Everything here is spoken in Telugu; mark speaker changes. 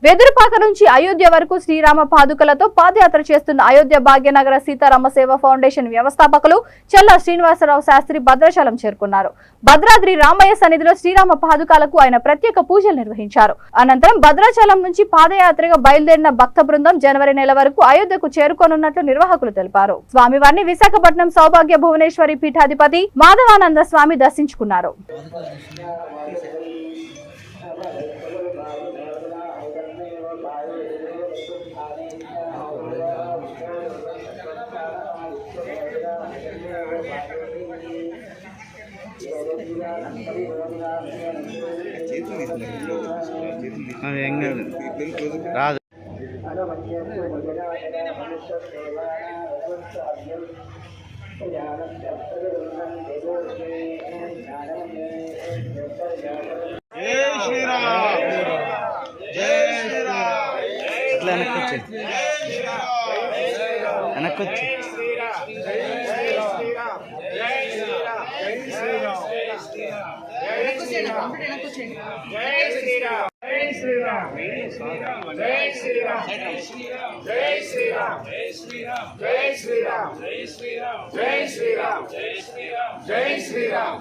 Speaker 1: వెదురుపాక నుంచి అయోధ్య వరకు శ్రీరామ పాదుకలతో పాదయాత్ర చేస్తున్న అయోధ్య భాగ్యనగర సీతారామ సేవ ఫౌండేషన్ వ్యవస్థాపకులు చల్ల శ్రీనివాసరావు శాస్త్రి భద్రాచలం చేరుకున్నారు. భద్రాద్రి రామయ్య సన్నిధిలో శ్రీరామ పాదుకాలకు ఆయన ప్రత్యేక పూజలు నిర్వహించారు. అనంతరం భద్రాచలం నుంచి పాదయాత్రగా బయలుదేరిన భక్త బృందం జనవరి నెల వరకు అయోధ్యకు చేరుకోనున్నట్లు నిర్వాహకులు తెలిపారు. స్వామివారిని విశాఖపట్నం సౌభాగ్య భువనేశ్వరి పీఠాధిపతి మాధవానంద స్వామి దర్శించుకున్నారు.
Speaker 2: రాదు అట్లా వెనక్కొచ్చి
Speaker 3: జై శ్రీరామ్